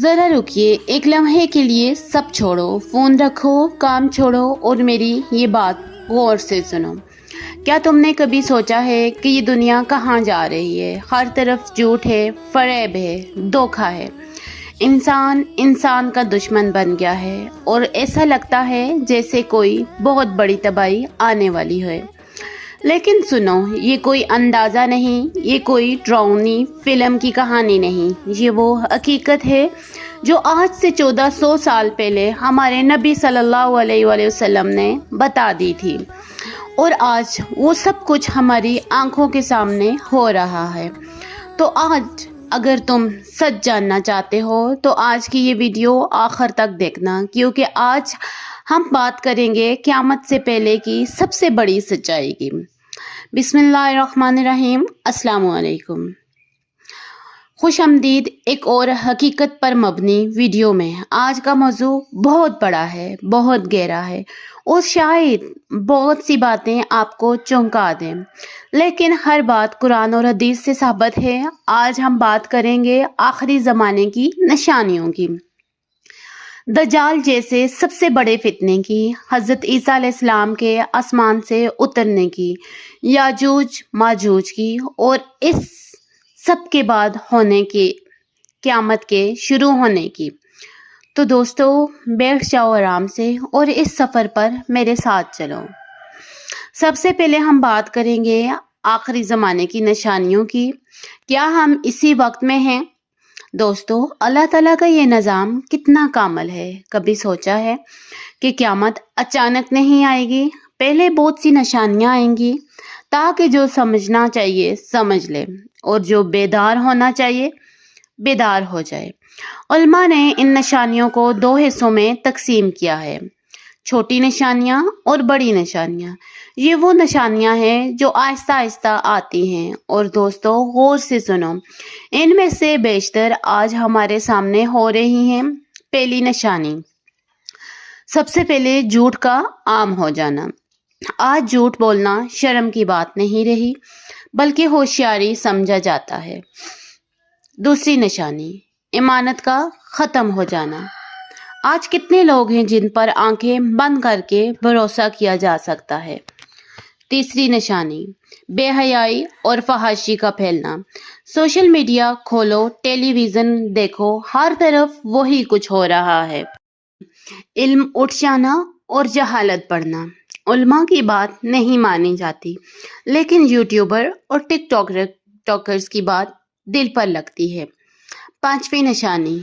ذرا رکیے، ایک لمحے کے لیے سب چھوڑو، فون رکھو، کام چھوڑو اور میری یہ بات غور سے سنو۔ کیا تم نے کبھی سوچا ہے کہ یہ دنیا کہاں جا رہی ہے؟ ہر طرف جھوٹ ہے، فریب ہے، دھوکہ ہے۔ انسان کا دشمن بن گیا ہے اور ایسا لگتا ہے جیسے کوئی بہت بڑی تباہی آنے والی ہے۔ لیکن سنو، یہ کوئی اندازہ نہیں، یہ کوئی ڈراؤنی فلم کی کہانی نہیں، یہ وہ حقیقت ہے جو آج سے 1400 سال پہلے ہمارے نبی صلی اللہ علیہ وآلہ وسلم نے بتا دی تھی، اور آج وہ سب کچھ ہماری آنکھوں کے سامنے ہو رہا ہے۔ تو آج اگر تم سچ جاننا چاہتے ہو تو آج کی یہ ویڈیو آخر تک دیکھنا، کیونکہ آج ہم بات کریں گے قیامت سے پہلے کی سب سے بڑی سچائی کی۔ بسم اللہ الرحمن الرحیم۔ السلام علیکم، خوش آمدید ایک اور حقیقت پر مبنی ویڈیو میں۔ آج کا موضوع بہت بڑا ہے، بہت گہرا ہے اور شاید بہت سی باتیں آپ کو چونکا دیں، لیکن ہر بات قرآن اور حدیث سے ثابت ہے۔ آج ہم بات کریں گے آخری زمانے کی نشانیوں کی، دجال جیسے سب سے بڑے فتنے کی، حضرت عیسیٰ علیہ السلام کے آسمان سے اترنے کی، یاجوج ماجوج کی، اور اس سب کے بعد ہونے کی قیامت کے شروع ہونے کی۔ تو دوستو، بیٹھ جاؤ آرام سے اور اس سفر پر میرے ساتھ چلو۔ سب سے پہلے ہم بات کریں گے آخری زمانے کی نشانیوں کی۔ کیا ہم اسی وقت میں ہیں؟ دوستو، اللہ تعالیٰ کا یہ نظام کتنا کامل ہے۔ کبھی سوچا ہے کہ قیامت اچانک نہیں آئے گی؟ پہلے بہت سی نشانیاں آئیں گی تاکہ جو سمجھنا چاہیے سمجھ لے اور جو بیدار ہونا چاہیے بیدار ہو جائے۔ علماء نے ان نشانیوں کو دو حصوں میں تقسیم کیا ہے، چھوٹی نشانیاں اور بڑی نشانیاں۔ یہ وہ نشانیاں ہیں جو آہستہ آہستہ آتی ہیں، اور دوستو غور سے سنو، ان میں سے بیشتر آج ہمارے سامنے ہو رہی ہیں۔ پہلی نشانی، سب سے پہلے جھوٹ کا عام ہو جانا۔ آج جھوٹ بولنا شرم کی بات نہیں رہی، بلکہ ہوشیاری سمجھا جاتا ہے۔ دوسری نشانی، امانت کا ختم ہو جانا۔ آج کتنے لوگ ہیں جن پر آنکھیں بند کر کے بھروسہ کیا جا سکتا ہے۔ تیسری نشانی، بے حیائی اور فحاشی کا پھیلنا۔ سوشل میڈیا کھولو، ٹیلی ویژن دیکھو، ہر طرف وہی کچھ ہو رہا ہے۔ علم اٹھ جانا اور جہالت بڑھنا۔ علماء کی بات نہیں مانی جاتی، لیکن یوٹیوبر اور ٹک ٹاکرز کی بات دل پر لگتی ہے۔ پانچویں نشانی،